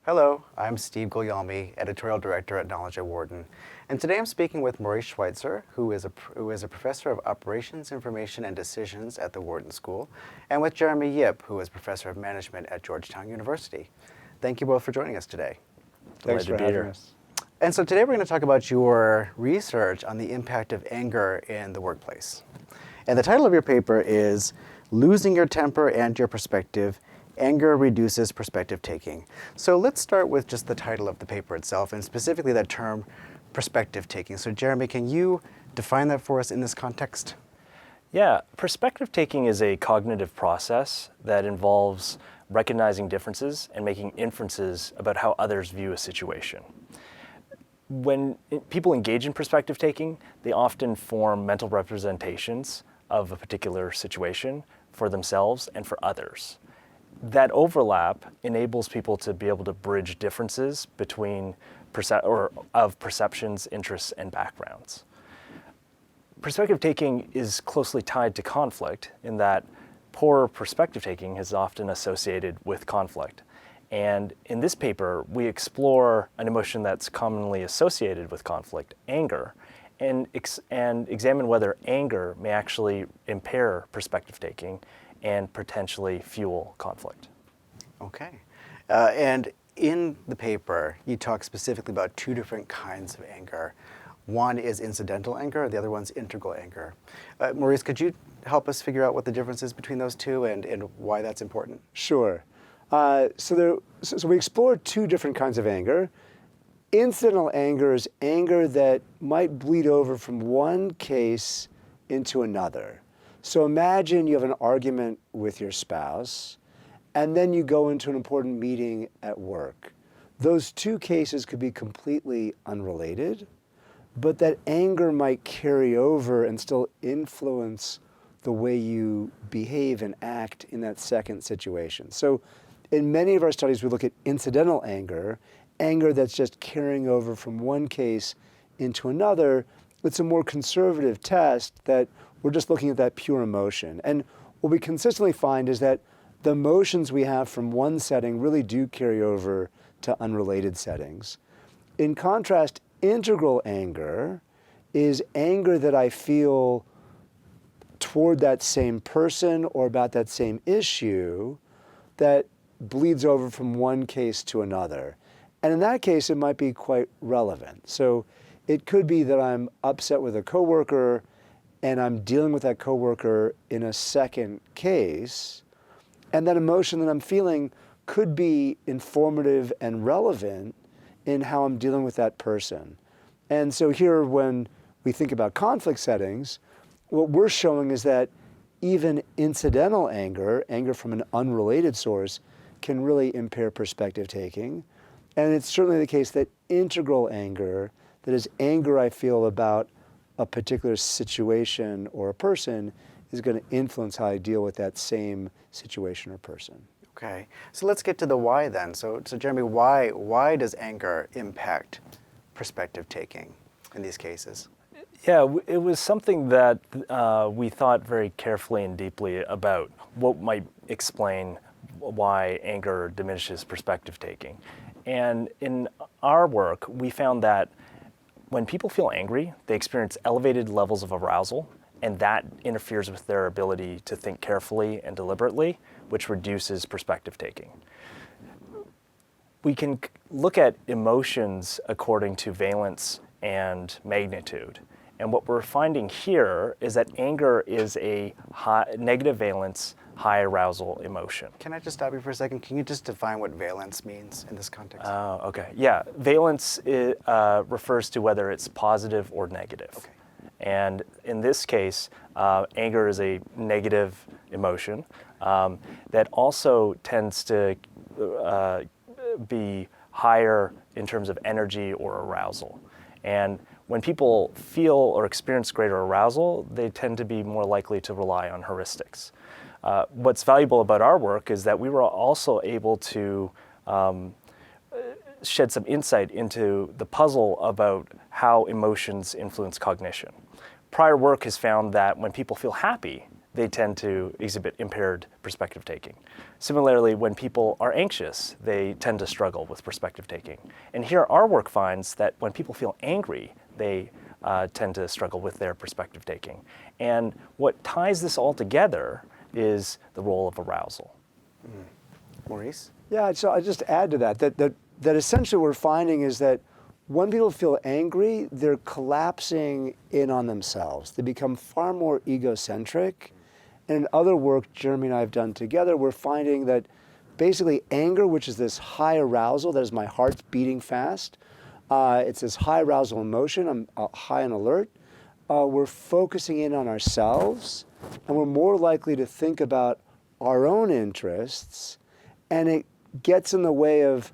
Hello, I'm Steve Guglielmi, Editorial Director at Knowledge at Wharton. And today I'm speaking with Maurice Schweitzer, who is a professor of Operations, Information, and Decisions at the Wharton School, and with Jeremy Yip, who is professor of management at Georgetown University. Thank you both for joining us today. Thanks for having us. And so today we're going to talk about your research on the impact of anger in the workplace. And the title of your paper is Losing Your Temper and Your Perspective, Anger Reduces Perspective Taking. So let's start with just the title of the paper itself, and specifically that term, perspective taking. So Jeremy, can you define that for us in this context? Yeah, perspective taking is a cognitive process that involves recognizing differences and making inferences about how others view a situation. When people engage in perspective taking, they often form mental representations of a particular situation for themselves and for others. That overlap enables people to be able to bridge differences between of perceptions, interests, and backgrounds. Perspective taking is closely tied to conflict in that poor perspective taking is often associated with conflict. And in this paper, we explore an emotion that's commonly associated with conflict, anger, and examine whether anger may actually impair perspective taking and potentially fuel conflict. Okay. And in the paper, you talk specifically about two different kinds of anger. One is incidental anger, the other one's integral anger. Maurice, could you help us figure out what the difference is between those two and why that's important? Sure. So we explored two different kinds of anger. Incidental anger is anger that might bleed over from one case into another. So imagine you have an argument with your spouse, and then you go into an important meeting at work. Those two cases could be completely unrelated, but that anger might carry over and still influence the way you behave and act in that second situation. So in many of our studies, we look at incidental anger, anger that's just carrying over from one case into another. It's a more conservative test that we're just looking at that pure emotion. And what we consistently find is that the emotions we have from one setting really do carry over to unrelated settings. In contrast, integral anger is anger that I feel toward that same person or about that same issue that bleeds over from one case to another. And in that case, it might be quite relevant. So it could be that I'm upset with a coworker and I'm dealing with that coworker in a second case, and that emotion that I'm feeling could be informative and relevant in how I'm dealing with that person. And so here, when we think about conflict settings, what we're showing is that even incidental anger, anger from an unrelated source, can really impair perspective taking. And it's certainly the case that integral anger, that is anger I feel about a particular situation or a person, is going to influence how I deal with that same situation or person. Okay, so let's get to the why then. So Jeremy, why does anger impact perspective taking in these cases? Yeah, it was something that we thought very carefully and deeply about what might explain why anger diminishes perspective taking. And in our work, we found that when people feel angry, they experience elevated levels of arousal, and that interferes with their ability to think carefully and deliberately, which reduces perspective taking. We can look at emotions according to valence and magnitude. And what we're finding here is that anger is a negative valence, high arousal emotion. Can I just stop you for a second? Can you just define what valence means in this context? Oh, okay. Yeah, valence refers to whether it's positive or negative. Okay. And in this case, anger is a negative emotion that also tends to be higher in terms of energy or arousal. And when people feel or experience greater arousal, they tend to be more likely to rely on heuristics. What's valuable about our work is that we were also able to shed some insight into the puzzle about how emotions influence cognition. Prior work has found that when people feel happy, they tend to exhibit impaired perspective taking. Similarly, when people are anxious, they tend to struggle with perspective taking. And here our work finds that when people feel angry, they tend to struggle with their perspective taking. And what ties this all together is the role of arousal. Maurice? Yeah, so I just add to that essentially what we're finding is that when people feel angry, they're collapsing in on themselves. They become far more egocentric. And in other work Jeremy and I have done together, we're finding that basically anger, which is this high arousal, that is my heart's beating fast, it's this high arousal emotion, I'm high on alert, we're focusing in on ourselves, and we're more likely to think about our own interests, and it gets in the way of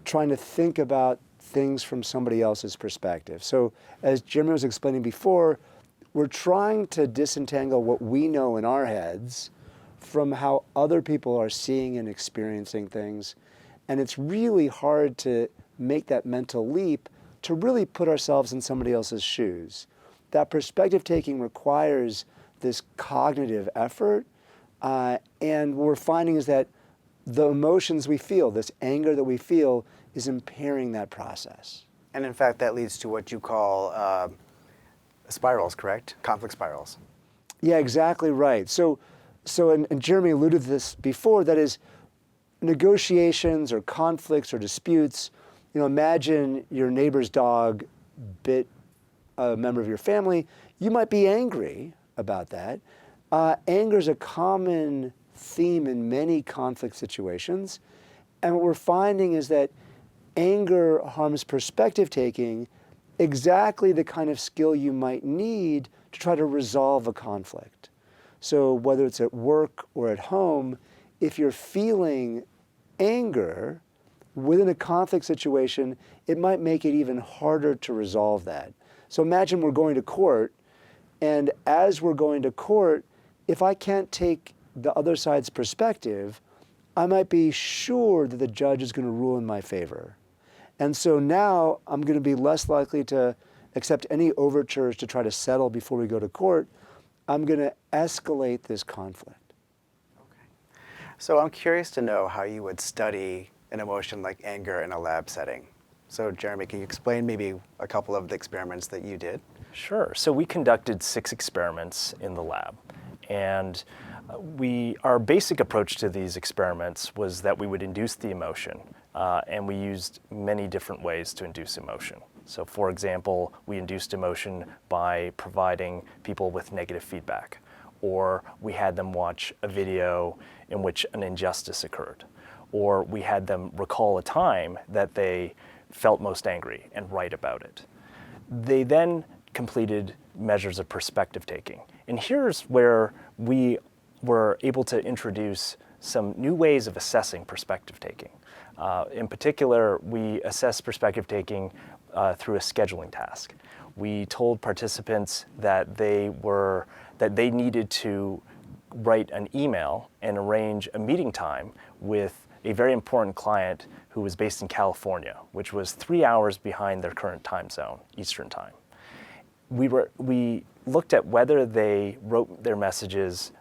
trying to think about things from somebody else's perspective. So as Jeremy was explaining before, we're trying to disentangle what we know in our heads from how other people are seeing and experiencing things. And it's really hard to make that mental leap to really put ourselves in somebody else's shoes. That perspective taking requires this cognitive effort. And what we're finding is that the emotions we feel, this anger that we feel, is impairing that process. And in fact, that leads to what you call spirals, correct? Conflict spirals. Yeah, exactly right. And Jeremy alluded to this before, that is, negotiations or conflicts or disputes, imagine your neighbor's dog bit a member of your family. You might be angry about that. Anger is a common theme in many conflict situations. And what we're finding is that anger harms perspective taking, exactly the kind of skill you might need to try to resolve a conflict. So whether it's at work or at home, if you're feeling anger within a conflict situation, it might make it even harder to resolve that. So imagine we're going to court, and as we're going to court, if I can't take the other side's perspective, I might be sure that the judge is going to rule in my favor. And so now I'm going to be less likely to accept any overtures to try to settle before we go to court. I'm going to escalate this conflict. Okay. So I'm curious to know how you would study an emotion like anger in a lab setting. So Jeremy, can you explain maybe a couple of the experiments that you did? Sure. So we conducted 6 experiments in the lab. And our basic approach to these experiments was that we would induce the emotion, and we used many different ways to induce emotion. So for example, we induced emotion by providing people with negative feedback, or we had them watch a video in which an injustice occurred, or we had them recall a time that they felt most angry and write about it. They then completed measures of perspective taking. And here's where we were able to introduce some new ways of assessing perspective taking. In particular, we assessed perspective taking through a scheduling task. We told participants that they needed to write an email and arrange a meeting time with a very important client who was based in California, which was 3 hours behind their current time zone, Eastern time. We looked at whether they wrote their messages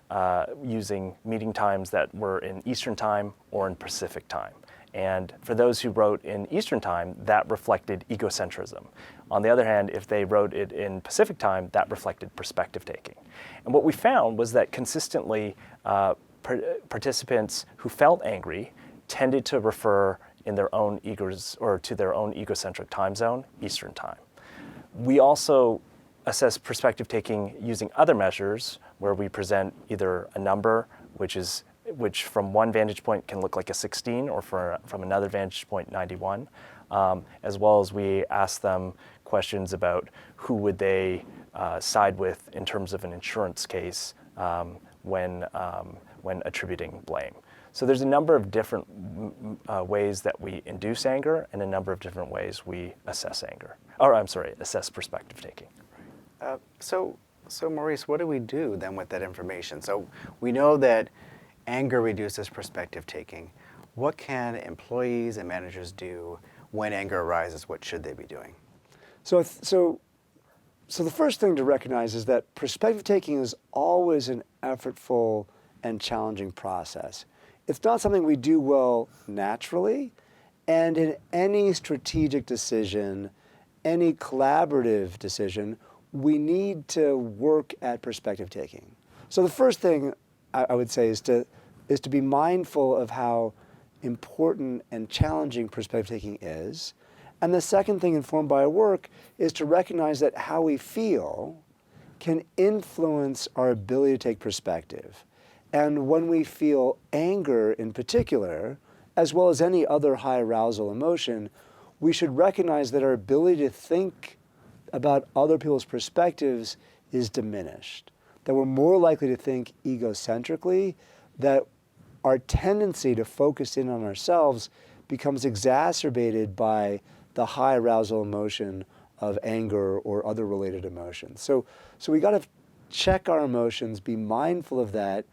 using meeting times that were in Eastern time or in Pacific time. And for those who wrote in Eastern time, that reflected egocentrism. On the other hand, if they wrote it in Pacific time, that reflected perspective taking. And what we found was that consistently participants who felt angry tended to refer in their own to their own egocentric time zone, Eastern time. We also assess perspective taking using other measures where we present either a number, which from one vantage point can look like a 16, or from another vantage point, 91, as well as we ask them questions about who would they side with in terms of an insurance case when attributing blame. So there's a number of different ways that we induce anger, and a number of different ways we assess assess perspective taking. So Maurice, what do we do then with that information? So we know that anger reduces perspective taking. What can employees and managers do when anger arises? What should they be doing? So the first thing to recognize is that perspective taking is always an effortful and challenging process. It's not something we do well naturally, and in any strategic decision, any collaborative decision, we need to work at perspective taking. So the first thing I would say is to be mindful of how important and challenging perspective taking is. And the second thing informed by our work is to recognize that how we feel can influence our ability to take perspective. And when we feel anger in particular, as well as any other high arousal emotion, we should recognize that our ability to think about other people's perspectives is diminished, that we're more likely to think egocentrically, that our tendency to focus in on ourselves becomes exacerbated by the high arousal emotion of anger or other related emotions. So we got to check our emotions, be mindful of that,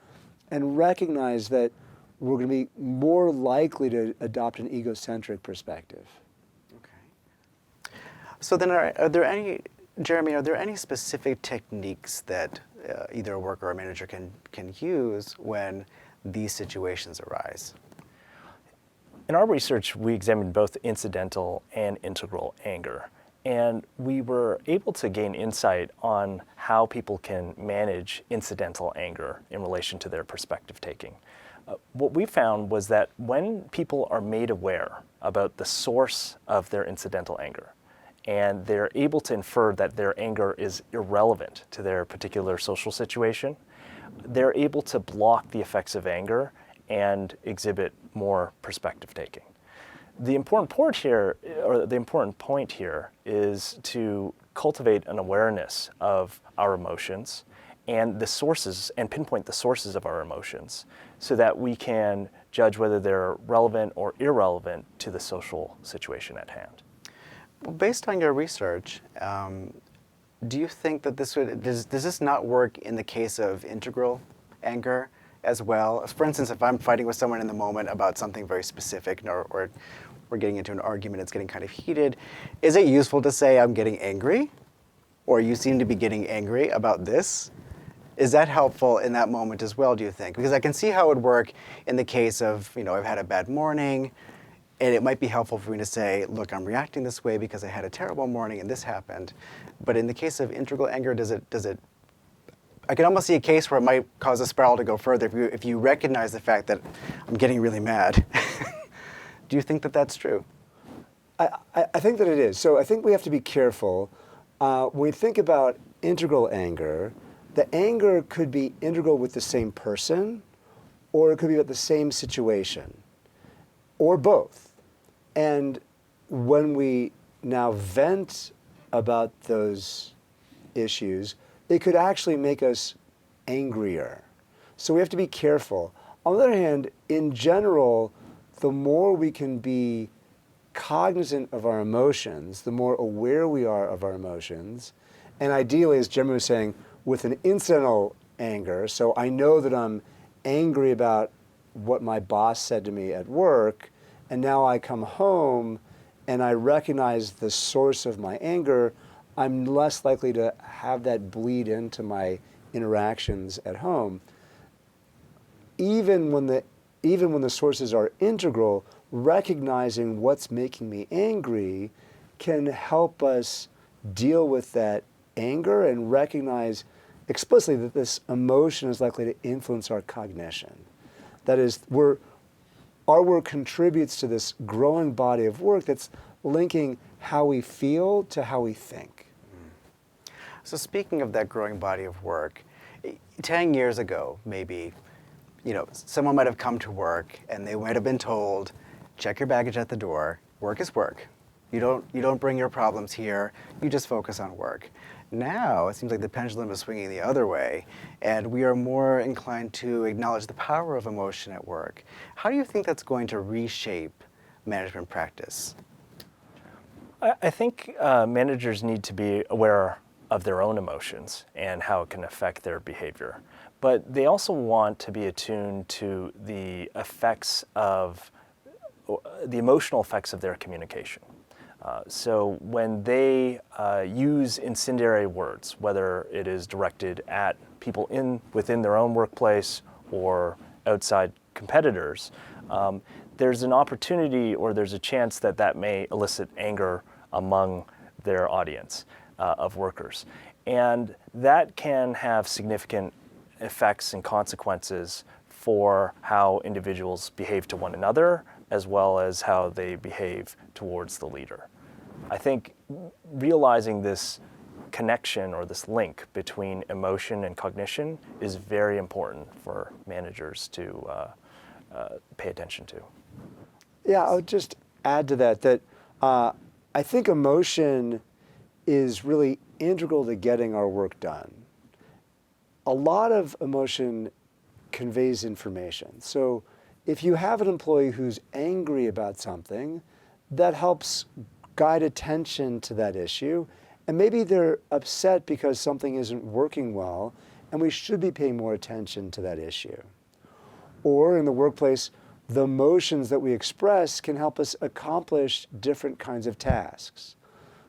and recognize that we're going to be more likely to adopt an egocentric perspective. Okay. So then are there any, Jeremy, are there any specific techniques that either a worker or a manager can use when these situations arise? In our research, we examined both incidental and integral anger. And we were able to gain insight on how people can manage incidental anger in relation to their perspective taking. What we found was that when people are made aware about the source of their incidental anger, and they're able to infer that their anger is irrelevant to their particular social situation, they're able to block the effects of anger and exhibit more perspective taking. The important point here is to cultivate an awareness of our emotions and the sources, and pinpoint the sources of our emotions so that we can judge whether they're relevant or irrelevant to the social situation at hand. Well, based on your research, do you think that does this not work in the case of integral anger as well? For instance, if I'm fighting with someone in the moment about something very specific, or we're getting into an argument, it's getting kind of heated, is it useful to say I'm getting angry, or you seem to be getting angry about this? Is that helpful in that moment as well, do you think? Because I can see how it would work in the case of, I've had a bad morning, and it might be helpful for me to say, look, I'm reacting this way because I had a terrible morning and this happened. But in the case of integral anger, does it I can almost see a case where it might cause a spiral to go further if you recognize the fact that I'm getting really mad. Do you think that that's true? I think that it is. So I think we have to be careful. When we think about integral anger, the anger could be integral with the same person, or it could be about the same situation, or both. And when we now vent about those issues, it could actually make us angrier. So we have to be careful. On the other hand, in general, the more we can be cognizant of our emotions, the more aware we are of our emotions, and ideally, as Jeremy was saying, with an incidental anger, so I know that I'm angry about what my boss said to me at work, and now I come home and I recognize the source of my anger, I'm less likely to have that bleed into my interactions at home. Even when the sources are integral, recognizing what's making me angry can help us deal with that anger and recognize explicitly that this emotion is likely to influence our cognition. That is, our work contributes to this growing body of work that's linking how we feel to how we think. So speaking of that growing body of work, 10 years ago, maybe, someone might have come to work and they might have been told, check your baggage at the door, work is work. You don't bring your problems here, you just focus on work. Now, it seems like the pendulum is swinging the other way, and we are more inclined to acknowledge the power of emotion at work. How do you think that's going to reshape management practice? I think managers need to be aware of their own emotions and how it can affect their behavior. But they also want to be attuned to the emotional effects of their communication. So when they use incendiary words, whether it is directed at people within their own workplace or outside competitors, there's an opportunity or there's a chance that that may elicit anger among their audience of workers. And that can have significant effects and consequences for how individuals behave to one another, as well as how they behave towards the leader. I think realizing this connection or this link between emotion and cognition is very important for managers to pay attention to. Yeah, I would just add to that I think emotion is really integral to getting our work done. A lot of emotion conveys information. So if you have an employee who's angry about something, that helps guide attention to that issue. And maybe they're upset because something isn't working well, and we should be paying more attention to that issue. Or in the workplace, the emotions that we express can help us accomplish different kinds of tasks.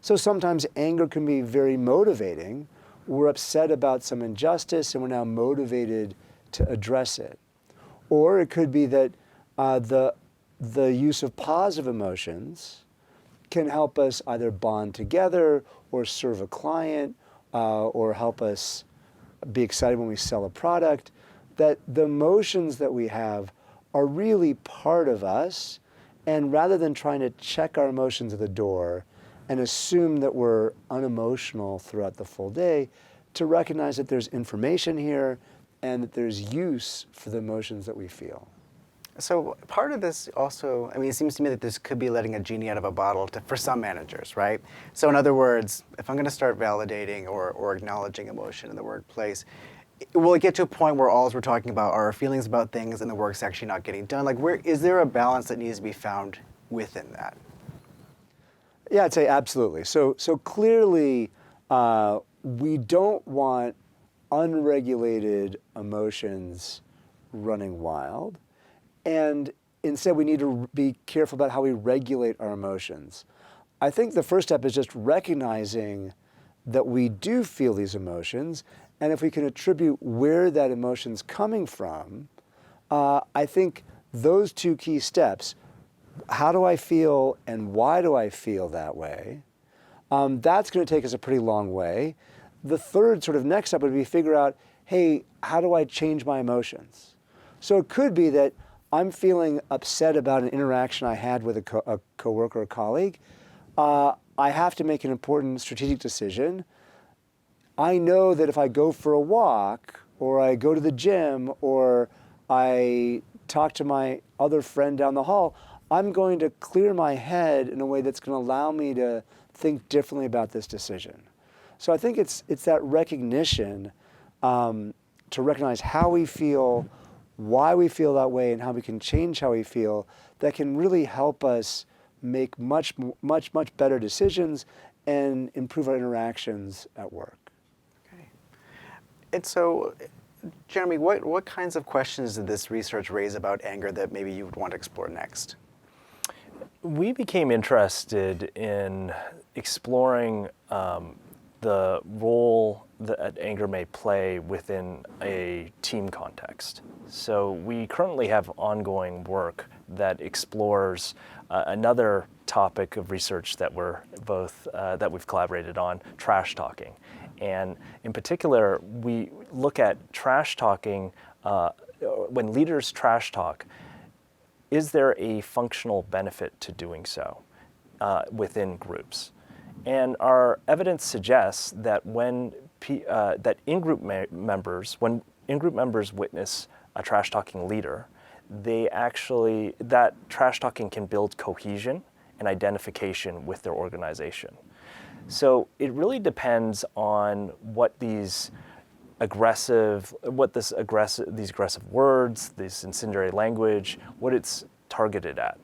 So sometimes anger can be very motivating. We're upset about some injustice and we're now motivated to address it. Or it could be that the use of positive emotions can help us either bond together or serve a client or help us be excited when we sell a product. That the emotions that we have are really part of us, and rather than trying to check our emotions at the door and assume that we're unemotional throughout the full day, to recognize that there's information here and that there's use for the emotions that we feel. So part of this also, I mean, it seems to me that this could be letting a genie out of a bottle for some managers, right? So in other words, if I'm going to start validating or acknowledging emotion in the workplace, will it get to a point where all we're talking about are our feelings about things and the work's actually not getting done? Like, is there a balance that needs to be found within that? Yeah, I'd say absolutely. So clearly, we don't want unregulated emotions running wild. And instead, we need to be careful about how we regulate our emotions. I think the first step is just recognizing that we do feel these emotions. And if we can attribute where that emotion's coming from, I think those two key steps, how do I feel and why do I feel that way, that's going to take us a pretty long way. The third sort of next step would be figure out, hey, how do I change my emotions? So it could be that I'm feeling upset about an interaction I had with a coworker or colleague. I have to make an important strategic decision. I know that if I go for a walk, or I go to the gym, or I talk to my other friend down the hall, I'm going to clear my head in a way that's going to allow me to think differently about this decision. So I think it's that recognition to recognize how we feel, why we feel that way, and how we can change how we feel, that can really help us make much better decisions and improve our interactions at work. Okay. And so, Jeremy, what kinds of questions did this research raise about anger that maybe you would want to explore next? We became interested in exploring the role that anger may play within a team context. So we currently have ongoing work that explores another topic of research that that we've collaborated on, trash talking. And in particular, we look at trash talking, when leaders trash talk, is there a functional benefit to doing so within groups? And our evidence suggests that when in-group members witness a trash talking leader, that trash talking can build cohesion and identification with their organization. So it really depends on what these aggressive words, this incendiary language, what it's targeted at.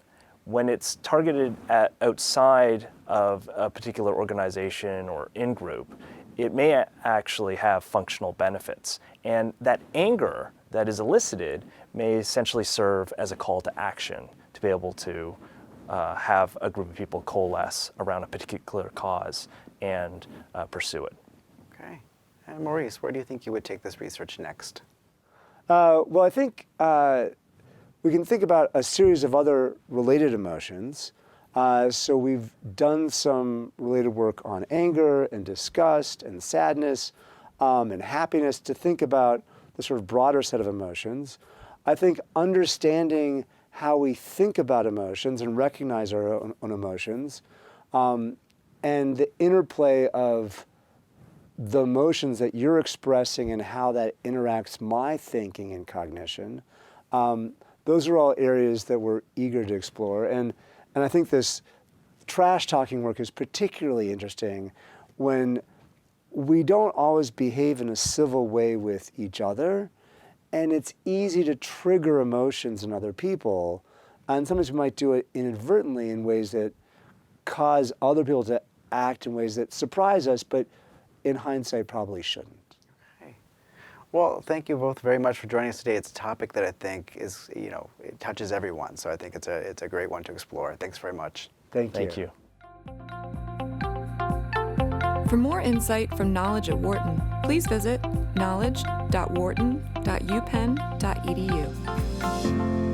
When it's targeted at outside of a particular organization or in-group, it may actually have functional benefits. And that anger that is elicited may essentially serve as a call to action to be able to have a group of people coalesce around a particular cause and pursue it. Okay. And Maurice, where do you think you would take this research next? Well, I think we can think about a series of other related emotions. So we've done some related work on anger and disgust and sadness and happiness to think about the sort of broader set of emotions. I think understanding how we think about emotions and recognize our own emotions and the interplay of the emotions that you're expressing and how that interacts my thinking and cognition. Those are all areas that we're eager to explore. And I think this trash talking work is particularly interesting when we don't always behave in a civil way with each other. And it's easy to trigger emotions in other people. And sometimes we might do it inadvertently in ways that cause other people to act in ways that surprise us, but in hindsight probably shouldn't. Okay. Well, thank you both very much for joining us today. It's a topic that I think is, it touches everyone. So I think it's a great one to explore. Thanks very much. Thank you. For more insight from Knowledge at Wharton, please visit knowledge.wharton.upenn.edu.